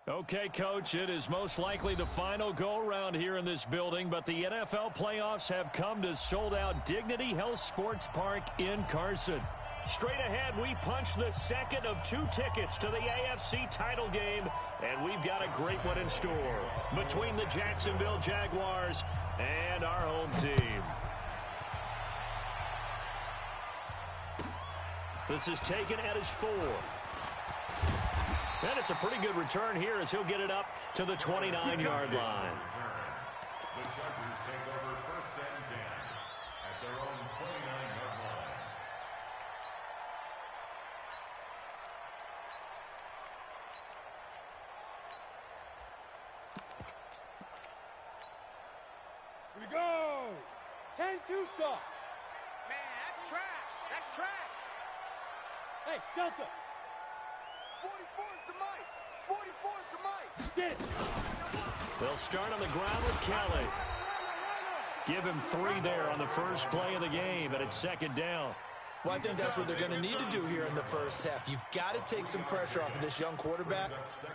Okay, Coach, it is most likely the final go-around here in this building, but the NFL playoffs have come to sold-out Dignity Health Sports Park in Carson. Straight ahead, we punch the second of 2 tickets to the AFC title game, and we've got a great one in store between the Jacksonville Jaguars and our home team. This is taken at his 4. And it's a pretty good return here as he'll get it up to the 29-yard line. The Chargers take over 1st and 10 at their own 29-yard line. Here we go! 10-2 soft. Man, that's trash. That's trash. Hey, Delta. 44's the mic. 44's the mic. Get it. They'll start on the ground with Kelly. Give him 3 there on the first play of the game, and it's 2nd down. Well, I think that's what they're going to need to do here in the first half. You've got to take some pressure off of this young quarterback,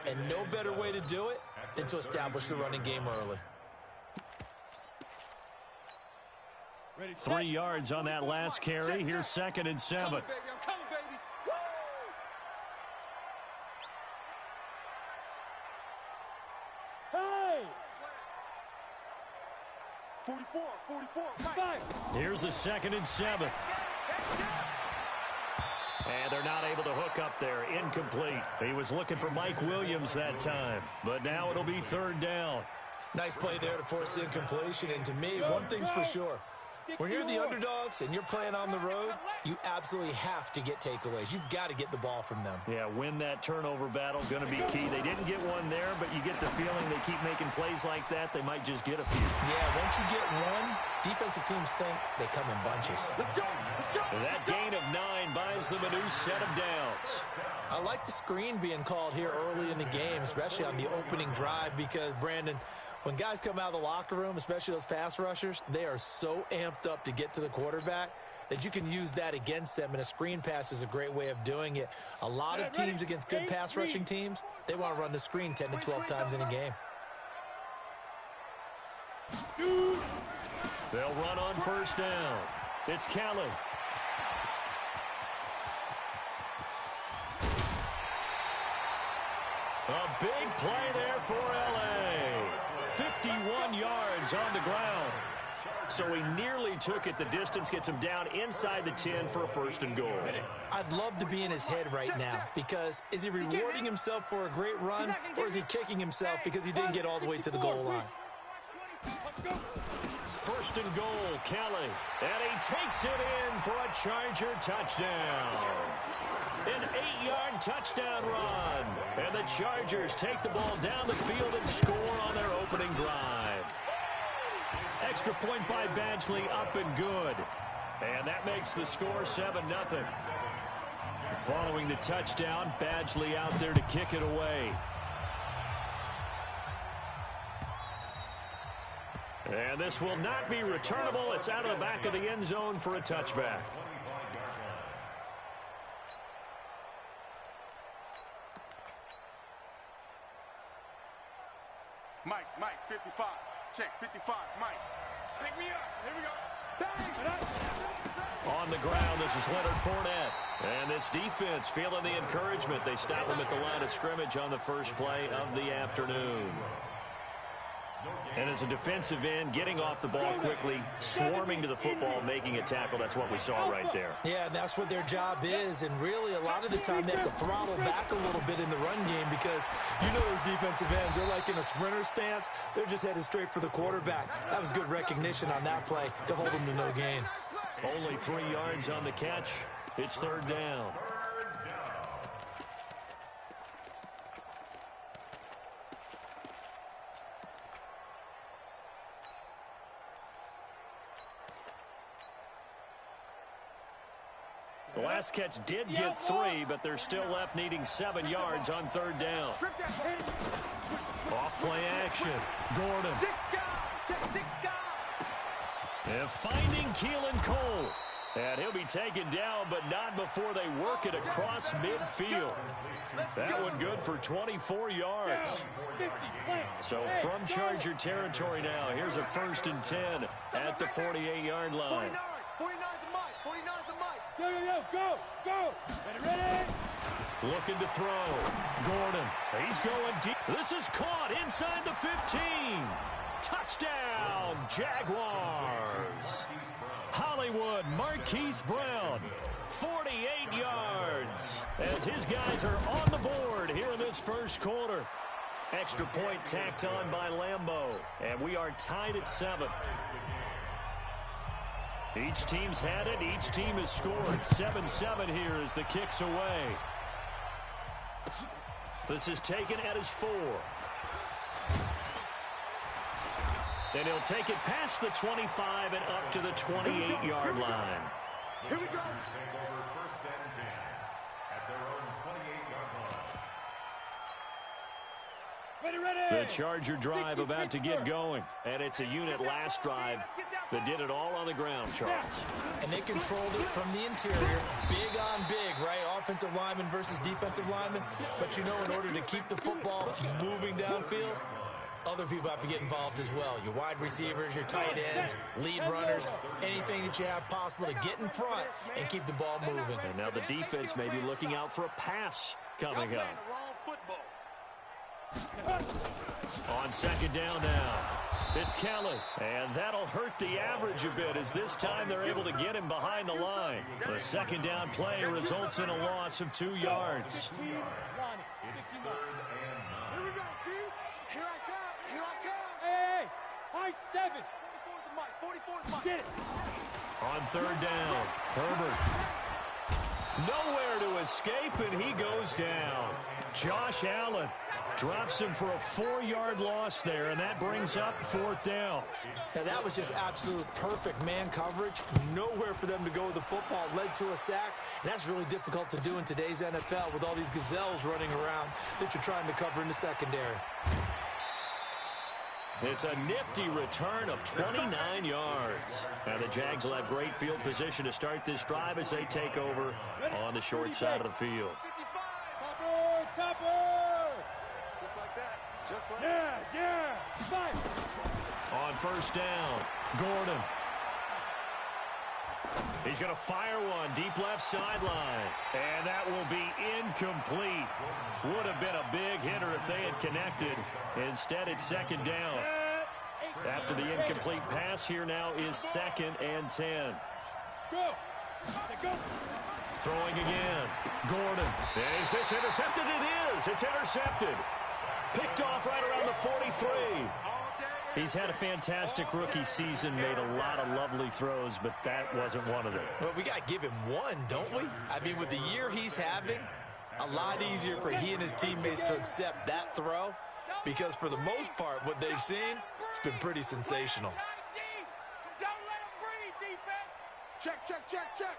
and no better way to do it than to establish the running game early. 3 yards on that last carry. Here's 2nd and 7. I'm coming, baby. Woo! Hey! 44, Five. Here's the 2nd and 7. And they're not able to hook up there. Incomplete. He was looking for Mike Williams that time. But now it'll be 3rd down. Nice play there to force the incompletion. And to me, one thing's for sure. When you're the underdogs and you're playing on the road, you absolutely have to get takeaways. You've got to get the ball from them. Yeah, win that turnover battle, going to be key. They didn't get one there, but you get the feeling they keep making plays like that, they might just get a few. Yeah, once you get one, defensive teams think they come in bunches. Let's go. That gain of 9 buys them a new set of downs. I like the screen being called here early in the game, especially on the opening drive, because, Brandon, when guys come out of the locker room, especially those pass rushers, they are so amped up to get to the quarterback that you can use that against them, and a screen pass is a great way of doing it. A lot of teams against good pass rushing teams, they want to run the screen 10 to 12 times in a game. They'll run on 1st down. It's Kelly. A big play there for L.A. 51 yards on the ground. So he nearly took it the distance, gets him down inside the 10 for a 1st and goal. I'd love to be in his head right now, because is he rewarding himself for a great run, or is he kicking himself because he didn't get all the way to the goal line? 1st and goal, Kelly. And he takes it in for a Charger touchdown. An 8-yard touchdown run. And the Chargers take the ball down the field and score on their opening drive. Extra point by Badgley, up and good. And that makes the score 7-0. Following the touchdown, Badgley out there to kick it away. And this will not be returnable. It's out of the back of the end zone for a touchback. Mike, 55. Check, 55, Mike. Pick me up. Here we go. Bang! On the ground, this is Leonard Fournette. And this defense feeling the encouragement. They stop him at the line of scrimmage on the first play of the afternoon. And as a defensive end, getting off the ball quickly, swarming to the football, making a tackle, that's what we saw right there. Yeah, that's what their job is, and really a lot of the time they have to throttle back a little bit in the run game, because you know those defensive ends, they're like in a sprinter stance. They're just headed straight for the quarterback. That was good recognition on that play to hold them to no gain. Only 3 yards on the catch. It's 3rd down. The last catch did get 3, but they're still left needing 7 yards on 3rd down. Off play action. Gordon. And finding Keelan Cole. And he'll be taken down, but not before they work it across midfield. That one good for 24 yards. So from Charger territory now, here's a 1st and 10 at the 48-yard line. 49's the mic. 49's the mic. Go. Ready. Looking to throw. Gordon. He's going deep. This is caught inside the 15. Touchdown, Jaguars. Hollywood Marquise Brown, 48 yards, as his guys are on the board here in this first quarter. Extra point tacked on by Lambeau, and we are tied at 7. Each team's had it. Each team has scored. 7-7 here as the kick's away. This is taken at his 4. And he'll take it past the 25 and up to the 28-yard line. Here we go. Take over 1st and 10 at their own 28-yard line. Ready. The Charger drive about to get going. And it's a unit last drive that did it all on the ground, Charles. And they controlled it from the interior. Big on big, right? Offensive lineman versus defensive lineman. But you know, in order to keep the football moving downfield, other people have to get involved as well. Your wide receivers, your tight ends, lead runners, anything that you have possible to get in front and keep the ball moving. And now the defense may be looking out for a pass coming up. On 2nd down now, it's Kelly. And that'll hurt the average a bit as this time they're able to get him behind the line. The 2nd down play results in a loss of 2 yards. Here we go, G. Here I come. Hey, high 7. 44's the mic. 44's the mic. Get it. On 3rd down, Herbert. Nowhere to escape, and he goes down. Josh Allen drops him for a 4-yard loss there, and that brings up 4th down. Now, that was just absolute perfect man coverage. Nowhere for them to go with the football. Led to a sack, and that's really difficult to do in today's NFL with all these gazelles running around that you're trying to cover in the secondary. It's a nifty return of 29 yards. Now the Jags will have great field position to start this drive as they take over on the short side of the field. Topper. Just like that. Just like that. Yeah. 5. On 1st down, Gordon. He's going to fire one deep left sideline. And that will be incomplete. Would have been a big hitter if they had connected. Instead, it's 2nd down. After the incomplete pass, here now is 2nd and 10. Go. Throwing again. Gordon. Is this intercepted? It is. It's intercepted. Picked off right around the 43. He's had a fantastic rookie season, made a lot of lovely throws, but that wasn't one of them. Well, we got to give him one, don't we? I mean, with the year he's having, a lot easier for he and his teammates to accept that throw because for the most part, what they've seen, it's been pretty sensational. Don't let him breathe, defense. Check.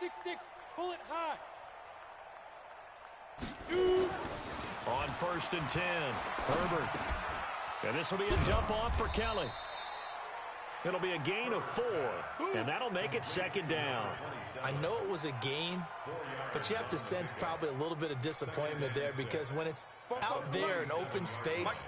6-6, pull it high. 2. On 1st and 10, Herbert. And this will be a dump off for Kelly. It'll be a gain of 4, and that'll make it 2nd down. I know it was a gain, but you have to sense probably a little bit of disappointment there because when it's out there in open space,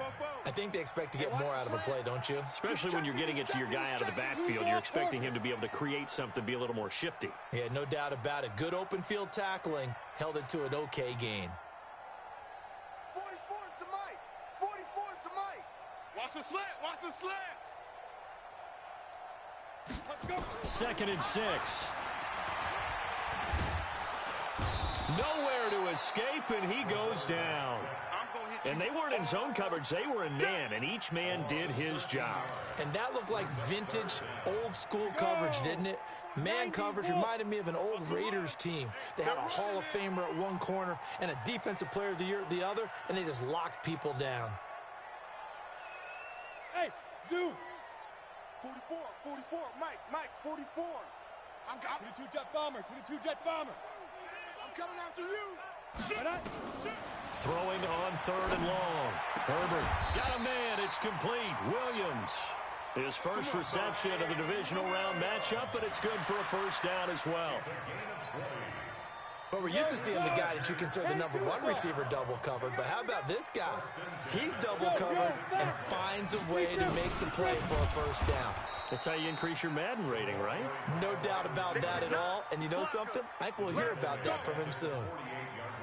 I think they expect to get more out of a play, don't you? Especially when you're getting it to your guy out of the backfield. You're expecting him to be able to create something, be a little more shifty. Yeah, no doubt about it. Good open field tackling held it to an okay gain. 44's the mic. 44's the mic. Watch the slant. 2nd and 6. Nowhere to escape, and he goes down. And they weren't in zone coverage. They were in man, and each man did his job. And that looked like vintage, old-school coverage, didn't it? Man coverage reminded me of an old Raiders team. They had a Hall of Famer at one corner and a Defensive Player of the Year at the other, and they just locked people down. Hey, zoom. 44, Mike, 44. I'm 22 jet bomber. I'm coming after you. Throwing on 3rd and long. Herbert got a man. It's complete. Williams. His first reception of the divisional round matchup, but it's good for a 1st down as well. we're used to seeing the guy that you consider the #1 receiver double covered, but how about this guy? He's double covered and finds a way to make the play for a first down. That's how you increase your Madden rating, right? No doubt about that at all. And you know something? I think we'll hear about that from him soon.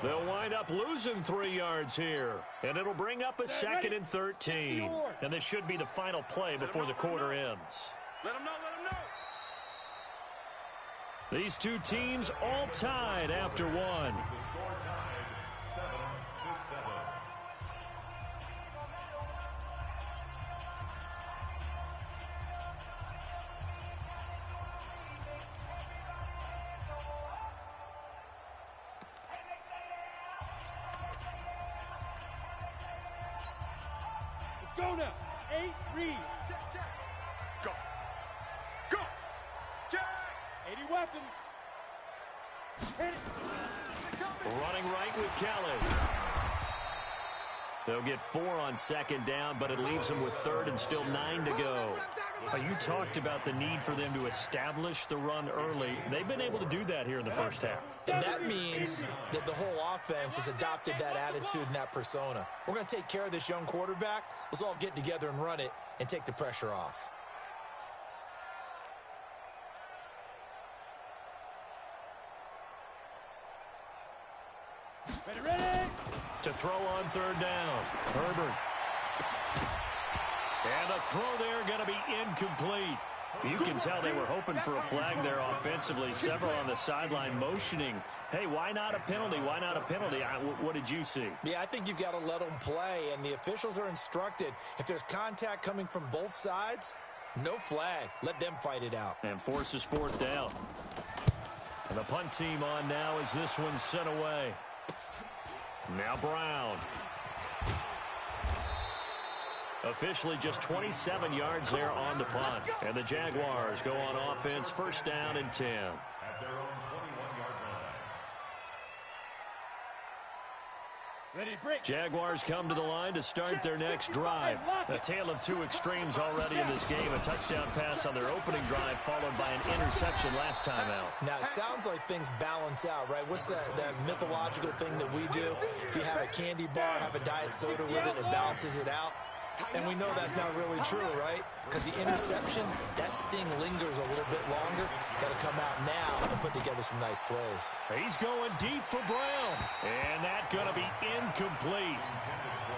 They'll wind up losing 3 yards here. And it'll bring up a 2nd and 13. And this should be the final play before the quarter ends. Let him know, let him know. These two teams all tied after one. The score tied 7-7. Let's go now. 8, read. Check, check. Go. Go. Check. 80 weapons. Hit it. Running right with Kelly. They'll get 4 on 2nd down, but it leaves them with 3rd and still 9 to go. You talked about the need for them to establish the run early. They've been able to do that here in the first half. And that means that the whole offense has adopted that attitude and that persona. We're going to take care of this young quarterback. Let's all get together and run it and take the pressure off. Ready, ready. To throw on 3rd down. Herbert. And the throw there going to be incomplete. You can tell they were hoping for a flag there offensively. Several on the sideline motioning. Hey, why not a penalty? Why not a penalty? What did you see? Yeah, I think you've got to let them play, and the officials are instructed. If there's contact coming from both sides, no flag. Let them fight it out. And forces 4th down. And the punt team on now as this one's sent away. Now Brown. Officially just 27 yards there on the punt. And the Jaguars go on offense, 1st down and 10. At their own 21-yard line. Ready, break. Jaguars come to the line to start their next drive. A tale of 2 extremes already in this game. A touchdown pass on their opening drive followed by an interception last time out. Now, it sounds like things balance out, right? What's that mythological thing that we do? If you have a candy bar, have a diet soda with it, it balances it out. And we know that's not really true, right? Because the interception, that sting lingers a little bit longer. Got to come out now and put together some nice plays. He's going deep for Brown. And that's going to be incomplete.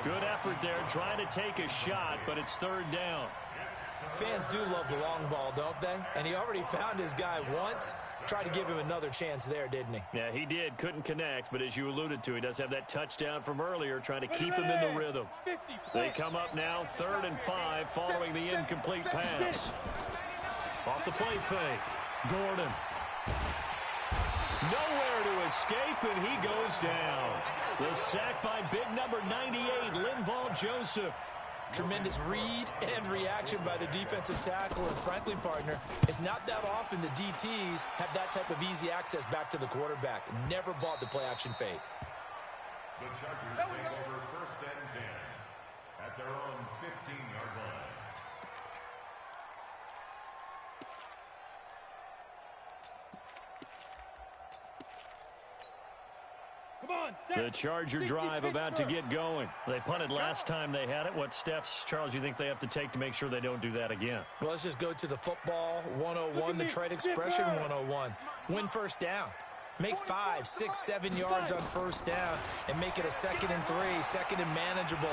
Good effort there trying to take a shot, but it's 3rd down. Fans do love the long ball, don't they? And he already found his guy once. Tried to give him another chance there, didn't he? Yeah, he did. Couldn't connect, but as you alluded to, he does have that touchdown from earlier, trying to keep him in the rhythm. They come up now 3rd and 5 following the incomplete pass. Off the play fake. Gordon. Nowhere to escape, and he goes down. The sack by big number 98, Linval Joseph. Tremendous read and reaction by the defensive tackle, and frankly, partner, it's not that often the DTs have that type of easy access back to the quarterback. Never bought the play-action fake. The Chargers take over 1st and 10 at their own 15-yard line. Come on, set. The Charger drive about to get going. They punted last time they had it. What steps, Charles, you think they have to take to make sure they don't do that again? Well, let's just go to the football 101, the trade expression 101. Win 1st down. Make 5, 6, 7 yards on 1st down and make it a 2nd and 3, 2nd and manageable.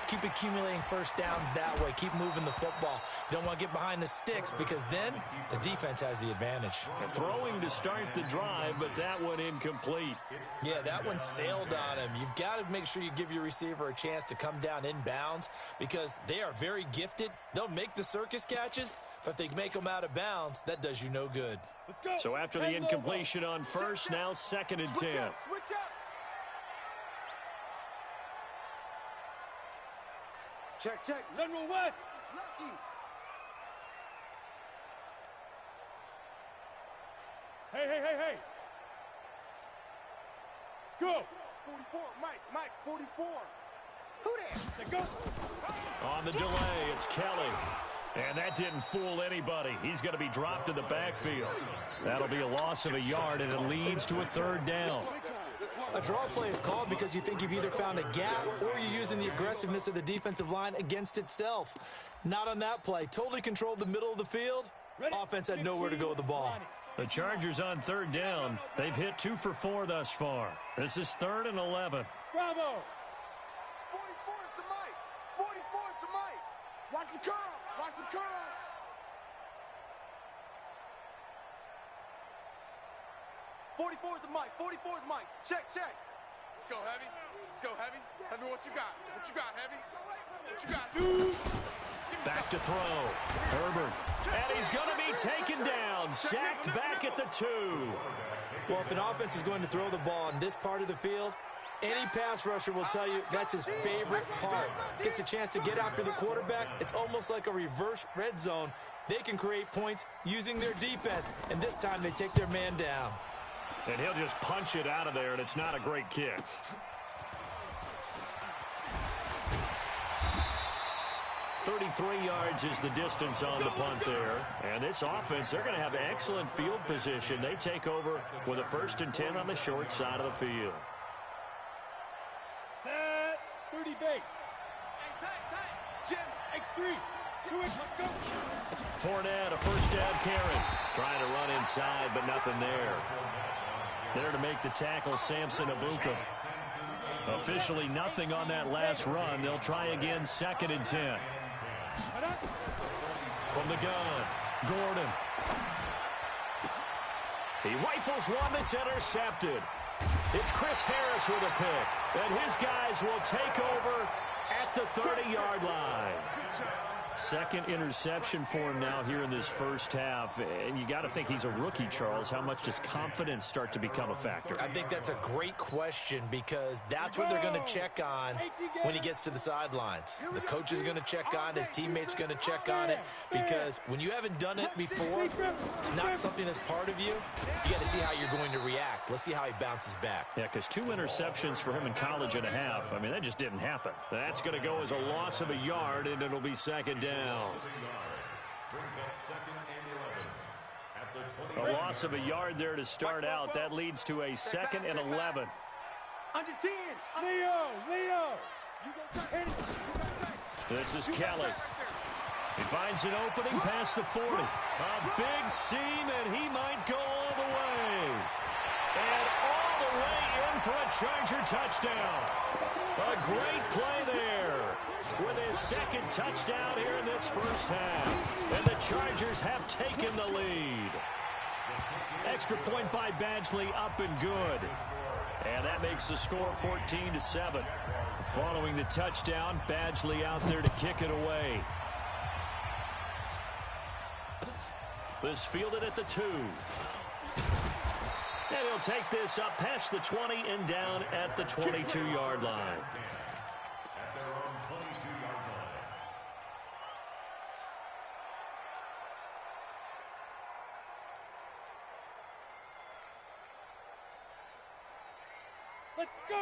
Keep accumulating 1st downs that way. Keep moving the football. You don't want to get behind the sticks because then the defense has the advantage. Throwing to start the drive, but that one incomplete. Yeah, that one sailed on him. You've got to make sure you give your receiver a chance to come down inbounds because they are very gifted. They'll make the circus catches, but if they make them out of bounds, that does you no good. Let's go. So after the incompletion on 1st, now 2nd and 10. Switch up. Check, check. General West. Lucky. Hey. Go. 44. Mike, 44. Who there? Set, go. On the delay, it's Kelly. And that didn't fool anybody. He's going to be dropped in the backfield. That'll be a loss of a yard, and it leads to a third down. A draw play is called because you think you've either found a gap or you're using the aggressiveness of the defensive line against itself. Not on that play. Totally controlled the middle of the field. Offense had nowhere to go with the ball. The Chargers on third down. They've hit 2 for 4 thus far. This is 3rd and 11. Bravo. 44 is the mic. 44 is the mic. Watch the curl. Watch the curl. 44 is the mic. 44 is the mic. Check, check. Let's go, Heavy. Let's go, Heavy. Heavy, what you got? What you got, Heavy? What you got? Back to throw. Herbert. And he's going to be taken down. Sacked back at the 2. Well, if an offense is going to throw the ball in this part of the field, any pass rusher will tell you that's his favorite part. Gets a chance to get after the quarterback. It's almost like a reverse red zone. They can create points using their defense, and this time they take their man down. And he'll just punch it out of there, and it's not a great kick. .33 yards is the distance on the punt there. And this offense, they're going to have excellent field position. They take over with a 1st and 10 on the short side of the field. Set. 30 base. Jim, X3. 2X, let's go. Fournette, a first down carry. Trying to run inside, but nothing there. There to make the tackle, Samson Abuka. Officially nothing on that last run. They'll try again, 2nd and 10. From the gun, Gordon. He rifles one that's intercepted. It's Chris Harris with a pick. And his guys will take over at the 30-yard line. 2nd interception for him now here in this first half. And you got to think he's a rookie, Charles. How much does confidence start to become a factor? I think that's a great question because that's what they're going to check on when he gets to the sidelines. The coach is going to check on, his teammates are going to check on it because when you haven't done it before, it's not something that's part of you. You got to see how you're going to react. Let's see how he bounces back. Yeah, because 2 interceptions for him in college and a half. I mean, that just didn't happen. That's going to go as a loss of a yard, and it'll be 2nd down. A loss of a yard there to start out. That leads to a 2nd and 11. Under 10. Leo. This is Kelly. He finds an opening past the 40. A big seam, and he might go all the way. And all the way in for a Charger touchdown. A great play there. With his 2nd touchdown here in this first half. And the Chargers have taken the lead. Extra point by Badgley, up and good. And that makes the score 14-7. Following the touchdown, Badgley out there to kick it away. This fielded at the 2. And he'll take this up past the 20 and down at the 22-yard line.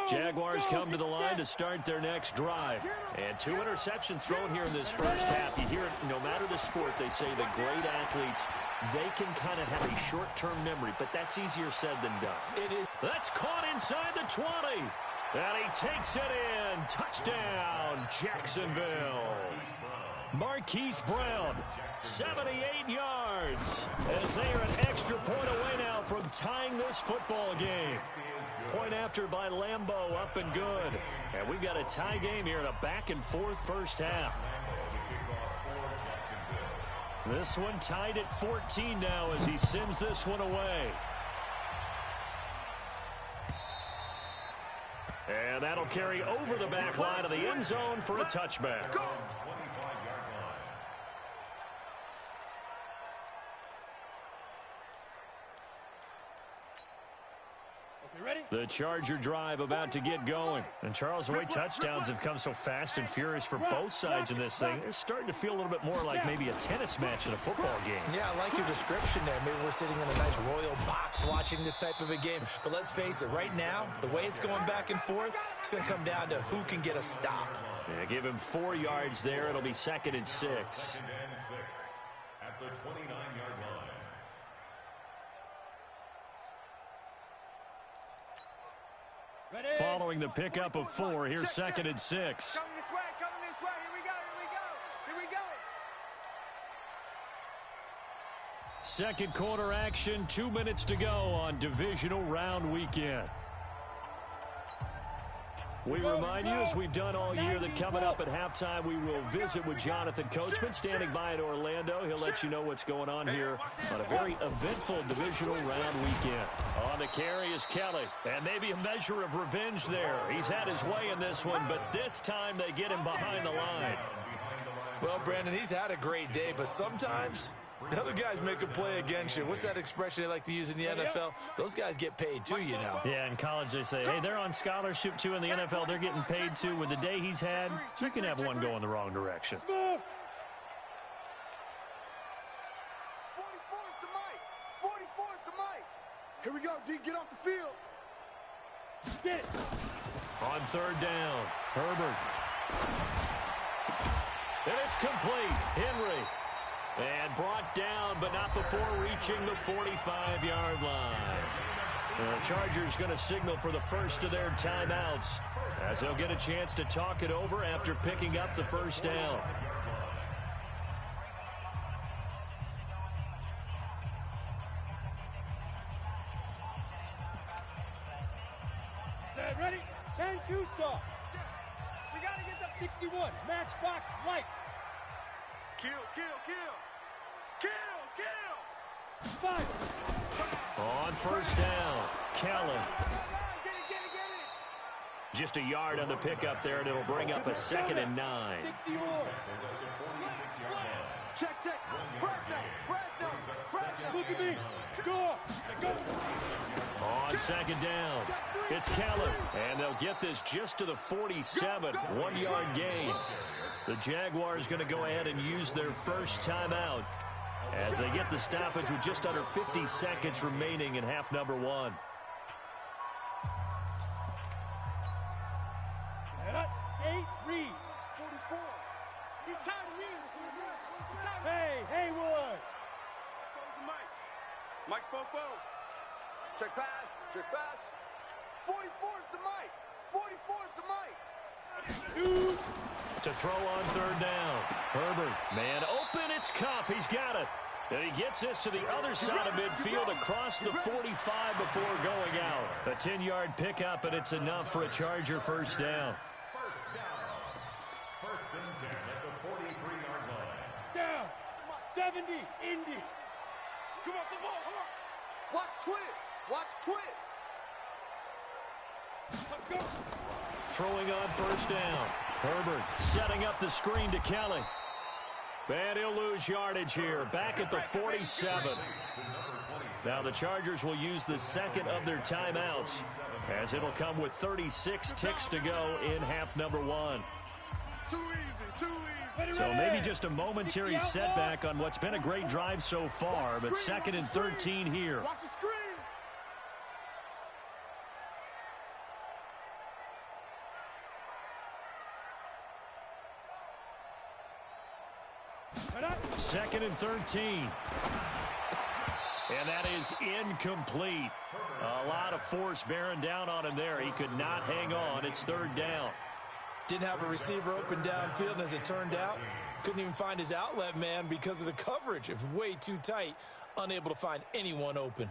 Jaguars come to the line to start their next drive. And 2 interceptions thrown here in this first half. You hear it, no matter the sport, they say the great athletes, they can kind of have a short-term memory, but that's easier said than done. It is. That's caught inside the 20. And he takes it in. Touchdown, Jacksonville. Marquise Brown, 78 yards. As they are an extra point away now from tying this football game. Point after by Lambeau, up and good. And we've got a tie game here in a back-and-forth first half. This one tied at 14 now as he sends this one away. And that'll carry over the back line of the end zone for a touchback. The Charger drive about to get going. And Charles, the way touchdowns have come so fast and furious for both sides in this thing, it's starting to feel a little bit more like maybe a tennis match in a football game. Yeah, I like your description there. Maybe we're sitting in a nice royal box watching this type of a game. But let's face it, right now, the way it's going back and forth, it's going to come down to who can get a stop. They give him 4 yards there. It'll be 2nd and 6. 2nd and 6 at the 29-yard line. Ready? Following the pickup of 4, here's 2nd and 6. Coming this way, coming this way. Here we go, here we go, here we go. Second quarter action, 2 minutes to go on divisional round weekend. We remind you, as we've done all year, that coming up at halftime, we will visit with Jonathan Coachman standing by in Orlando. He'll let you know what's going on here on a very eventful divisional round weekend. On the carry is Kelly, and maybe a measure of revenge there. He's had his way in this one, but this time they get him behind the line. Well, Brandon, he's had a great day, but sometimes the other guys make a play against you. What's that expression they like to use in the NFL? Those guys get paid too, you know. Yeah, in college they say, hey, they're on scholarship too. In the NFL, they're getting paid too. With the day he's had, you can have one go in the wrong direction. 44 is the mic. 44 is the mic. Here we go, D. Get off the field. Get it. On 3rd down, Herbert. And it's complete. Henry. And brought down, but not before reaching the 45-yard line. The Chargers going to signal for the first of their timeouts, as they'll get a chance to talk it over after picking up the first down. Set, ready? 10-2 stop. We got to get the 61. Matchbox lights. Kill, kill, kill. Kill, kill. 5. On 1st down, Kelly. Get it, get it, get it. Just a yard on the pickup there, and it'll bring up a 2nd and 9. 61. Check, check. Fresno. Look at me. Score. Go. On 2nd down, it's Kelly. And they'll get this just to the 47, 1-yard gain. The Jaguars going to go ahead and use their first timeout as they get the stoppage with just under 50 seconds remaining in half number 1. Set up. 8, read. 44. He's tired of reading. Hey, Haywood. Mike's Popo. Check pass. Check pass. 44 is the mic. 44 is the mic. Shoot. To throw on 3rd down. Herbert, man open, it's Cup. He's got it. And he gets this to the other side of midfield across the 45 before going out. A 10-yard pickup, and it's enough for a Charger first down. First down. 1st and 10 at the 43-yard line. Down. 70. Indy. Come off the ball. Watch twist. Watch twist. Go. Throwing on 1st down. Herbert setting up the screen to Kelly. And he'll lose yardage here, back at the 47. Now the Chargers will use the second of their timeouts, as it'll come with 36 ticks to go in half number 1. Too easy, too easy. So maybe just a momentary setback on what's been a great drive so far, but 2nd and 13 here. Watch the screen. Set up. 2nd and 13. And that is incomplete. A lot of force bearing down on him there. He could not hang on. It's 3rd down. Didn't have a receiver open downfield, and as it turned out, couldn't even find his outlet man because of the coverage. It was way too tight, unable to find anyone open.